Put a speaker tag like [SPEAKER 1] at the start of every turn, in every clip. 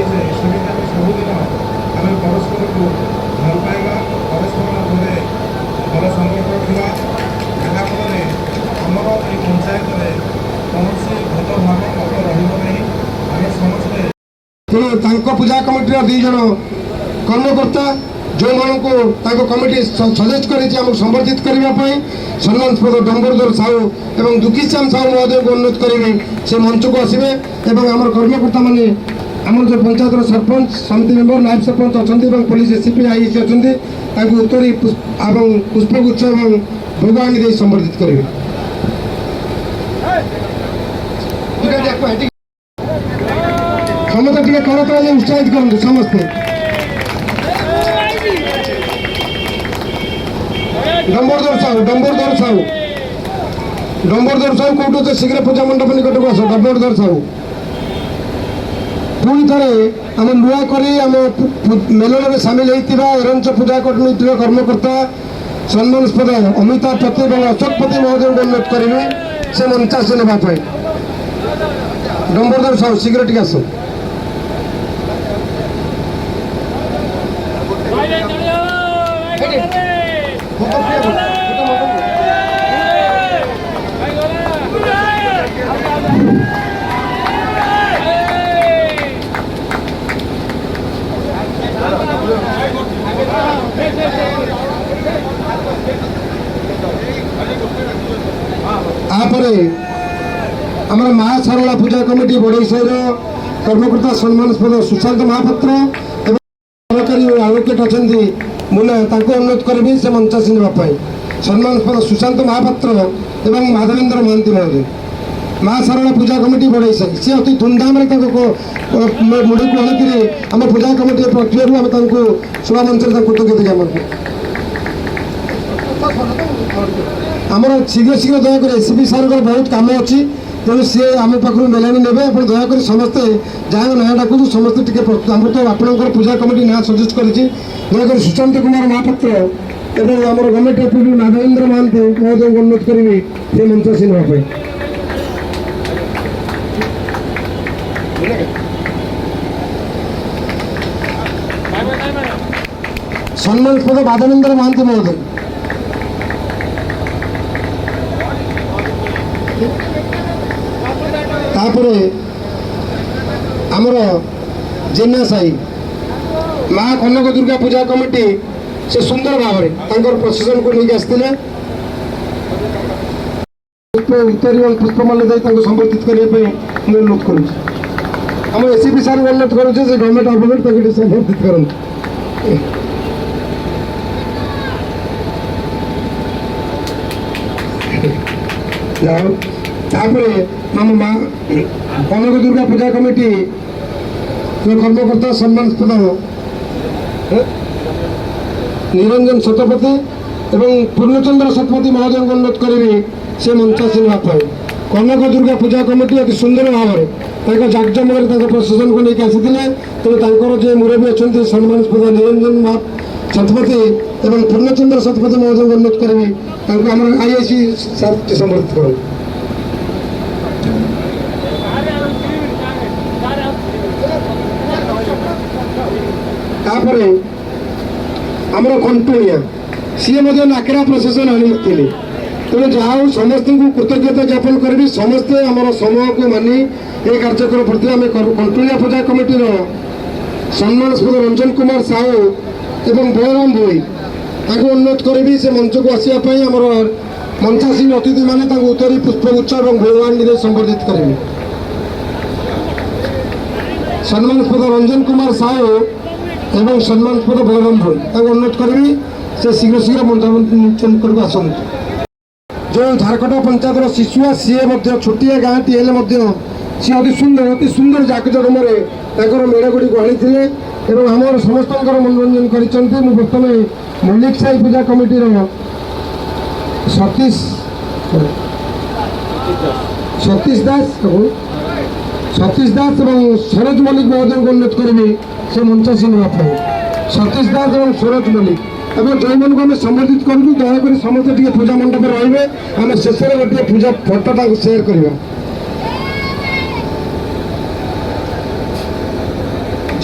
[SPEAKER 1] सबुदिन आम परस्पर को भल पाइबा परस्पर मध्य भल संपर्क रखा जहाँफल आमर ये पंचायत में कौन भेदभाव मत रही आम समस्ते
[SPEAKER 2] तेणु पूजा कमिटी दीज कर्मकर्ता जो मानक कमिटी सजेस्ट कर संबर्धित करने सम्मानस्पद डम्बरधर साहू एवं दुखीश्याम साहू महोदय को अनुरोध करेंगे से मंच को आसवे आम कर्मकर्ता मैंने आम जो पंचायत सरपंच समिति मेम्बर नायब सरपंच अच्छा पुलिस एसीपी आईसी अच्छा उत्तरी पुष्पगुच्छ और भोगाणी दे संबर्धित करेंगे। समस्त टे करतल उत्साहित करूँ समस्ते डम्बरधर साहू कौट शीघ्र पूजा मंडप निकट को आस डम्बरधर साहू पुणी थे आम नुआ मेलन में सामिल होता एरंच पूजा कमिटी कर्मकर्ता सम्मानस्पद अमिताभ पति और अशोक पति महोदय को अनुरोध करेंगे से मंचासी नापी डम्बरधर साहू शीघ्र टी आस आमर माँ सारला पूजा कमिटी बड़ई साईर कर्मकर्ता सम्मानस्पद सुशांत महापात्र एवं सरकारी एडवोकेट अच्छा मुना अनुरोध करी से मंचासी नापी सम्मानस्पद सुशांत महापात्र एवं माधवेन्द्र महांती महोदय माँ सारला पूजा कमिटी बड़ई साई सी अति धूमधाम मुड़ी को होकर आम पूजा कमिटी प्रक्रिया आम शुभ मंच कृतज्ञता ज्ञापन आमर शीघ्र शीघ्र दयाक एसीपी सार बहुत कम अच्छी तेणु सी आम पाखु मेलानी ने दयाक समस्ते जहाँ ना डाकू समस्ते टे आम तो आपंकर पूजा कमिटी ना सजेस्ट कर दयाक सुशांत कुमार महापात्र एवं आम गवर्नमेंट एपी माधवेन्द्र महांती महोदय को अनुरोध करी से मंचासी नापी सम्मानस्पद माधवेन्द्र महांती महोदय आमर जेना साई माँ कनक दुर्गा पूजा कमिटी से सुंदर भाव प्रशासन को लेकिन आसते उत्तरी और पुष्पमाल्य दे संबर्धित करने अनुरोध करूँ एसीपी सार को अनुरोध करुचे गवर्नमेंट ऑफिसर संबर्धित करूँ आम माँ कनक दुर्गा पूजा कमिटी कर्मकर्ता सम्मानस्पद निरंजन शतपथी एवं पूर्णचंद्र शतपथी महोदय को अनुरोध करी से मंचासी नापी कनक दुर्गा पूजा कमिटी अति सुंदर भाव जाकजमक प्रशासन को लेकिन आसी तेणु जो मुरबी अच्छा सम्मानस्पद निरंजन शतपथी एवं पूर्णचंद्र शतपथी महोदय को अनुरोध करी आम आईआईसी सार संबर्धित करूँ आमर कंटुणिया सी नाकेरा प्रशासन आनी नी तेणु जहाँ समस्त को कृतज्ञता ज्ञापन करी समस्ते आमर समय को मानी ये कार्यक्रम प्रति आम कंटुणिया पूजा कमिटी सम्मानस्पद रंजन कुमार साहू एवं बलराम भोई अनुरोध करी से मंच को आसवाई आमर मंचासी अतिथि मैंने उत्तरी पुष्पगुच्छ और भोगाणी संबर्धित करेंगे सम्मानस्पद रंजन कुमार साहू एवं सम्मानस्पद बलराम भोई अनुरोध करी से शीघ्र शीघ्र मंचन करके आसतु जो झारखंड पंचायत शिशुआ सी छोटिया गाँटी सी अति सुंदर जाकजकम मेढ़ गुड़ी को आनी आम समस्त मनोरंजन कर मल्लिक साई पूजा कमिटी सतीश दास और सरोज मल्लिक महोदय को अनुरोध करी से मंचासी नापी सतीश दास और सरोज मल्लिक एवं जो मन को आम संबोधित करूँ दयाक समस्त टे पूजा मंडप रे आम शेष गोटे पूजा फोटो सेयार करवा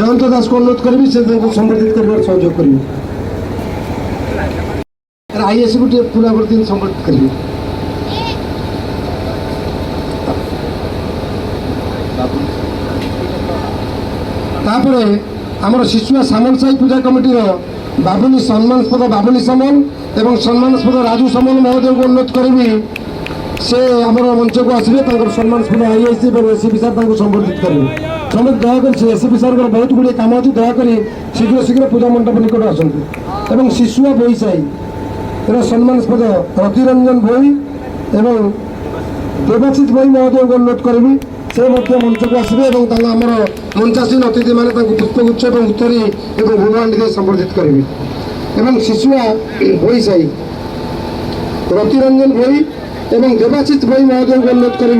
[SPEAKER 2] जयंत दास को अनुरोध करी से संबर्धित कर सहयोग करी आईएस को पूरा दिन संबर्धित करी तापरे आमर शिशुआ सामल साई पूजा कमिटी बाबुनी सम्मानस्पद बाबुनी सामल एवं सम्मानस्पद राजू सामल महोदय को अनुरोध करी से आमर मंच को आसवे सम्मानस्पद आईआईसी और एससीपी सार संबर्धित करेंगे समस्त दयाकोरी एससीपी सार बहुत गुड़े कम अच्छी दयाकोरी शीघ्र शीघ्र पूजा मंडप निकट आसतु एवं शिशुआ बोईसाई सम्मानस्पद रतिरंजन भोई एवं देवाशीष भोई महोदय को अनुरोध करी से मंच को आसवे आमर मंचासीन अतिथि मैंने पुष्पगुच्छ और उत्तरी और भूभांडी दे संबर्धित करेंगे शिशुआ बोईसाई रतिरंजन भोई एवं देवाशीष भोई महोदय को अनुरोध करी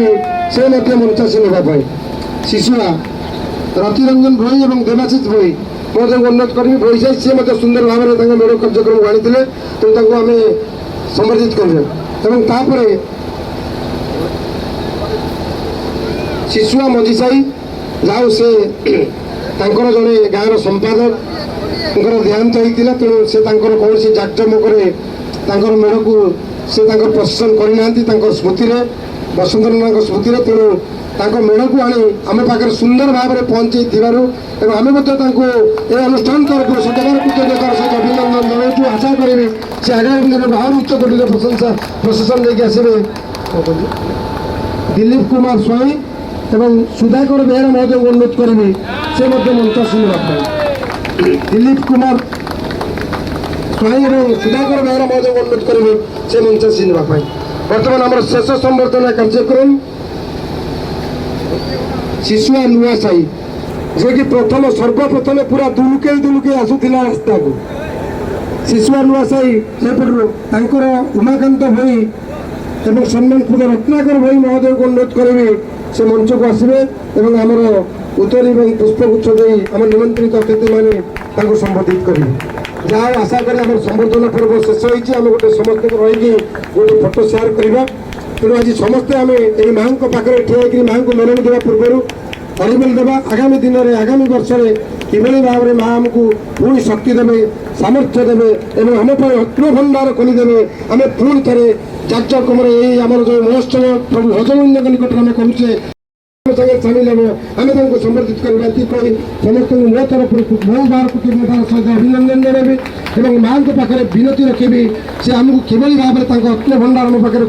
[SPEAKER 2] से मंचासीन नापी शिशुआ रतिरंजन भोई और देवाशीष भोई महोदय को अनुरोध करी बोईसाई सी सुंदर भाव में मेड़ कार्यक्रम आनी तेणु आम संबर्धित करें शिशुआ मझीसाई जाऊ से जड़े गाँव संपादक देहांत होता तेणु से कौन जाकजमक मेढ़ को से प्रशासन करना स्मृति बसंत नाना स्मृति तेणु मेढ़ को आनी आम पाखे सुंदर भाव में पहुँचे आम ए अनुष्ठान तरफ सदर कृतज्ञतार सहित अभिनंदन जनाऊँ आशा करी से आगामी दिन बहुत उच्च कोटि प्रशंसा प्रशासन लेकिन आसवे दिलीप कुमार स्वाई एवं सुधाकर बेहरा महोदय को अनुरोध करी से मंचासीन दिलीप कुमार स्वाई और सुधाकर बेहरा महोदय को अनुरोध करी से मंचासीन बर्तमान आम शेष संबर्धना कार्यक्रम शिशुआ नुआ साई जे कि प्रथम सर्वप्रथम पूरा दुलुके आसुला रास्ता को शिशुआ नुआ साई सेपटर उमाकांत भई एवं सम्मानस्पद रत्नाकर भई महोदय को अनुरोध करी से मंच को आसवे आमर उत्तरी और पुष्पगुच्छ दे आम निमंत्रित अतिथि मैंने संबोधित करेंगे जहाँ आशा करें आम संबर्धना पर्व शेष होती आम गोटे समस्त रही गोटे फोटो सेयार करवा तेणु आज समस्ते आम यही माँ पाखे ठिया माँ को मेलन देवा पूर्व हरिबोल देवा आगामी दिन में आगामी वर्ष में किभली भाव में माँ आमको पुणी शक्ति देवे सामर्थ्य देवे और आम अग्न भंडार खोलीदेवे आम पुणी थे जाकजमक आमर जो महोत्सव प्रभु भजगोविंद निकट में करुचे सामिल हम आम संबर्धित करवा समस्त मो तरफ बहुत बार कृतज्ञतार सहित अभिनंदन जनाबी और माँ पाखे विनती रखी से आमको किभली भाव में अग्न भंडार आम पाखे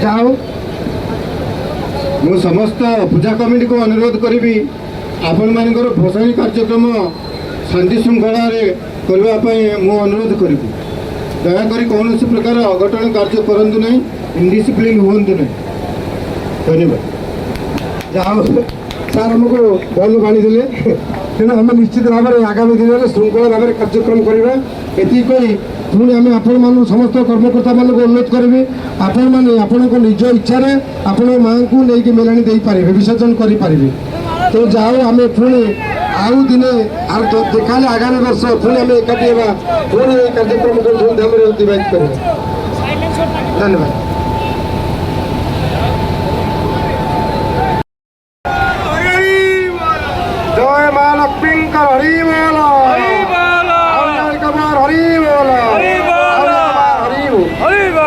[SPEAKER 2] जाओ मु समस्त पूजा कमिटी को अनुरोध करी आपण मानकर भसाणी कार्यक्रम शांति श्रृंखला करने मु अनुरोध करी दयाकोरी कौन प्रकार अघटन कार्य करूँ ना इनडिसिप्लिन हूँ ना धन्यवाद जाओ सार आमको भल बाणी देते तेणु आम निश्चित भाव में आगामी दिन में श्रृंखला भाव में कार्यक्रम करवा ये कही पुणी आम आपण मान समस्त कर्मकर्ता मान अनुरोध करी आपण मैंने आपण निज इच्छा आपण माँ को लेकिन मेलाणी दे पारे विसर्जन करें तो जाओ आम पुणी आउ दिने देखा आगामी वर्ष पुणी आम एकाठी होगा पुणी कार्यक्रम को धूमधाम अतिबाहित कर धन्यवाद। जय माँ लक्ष्मी हरि बोल हरि बोल हरि बोल हरि बोल हरि बोल।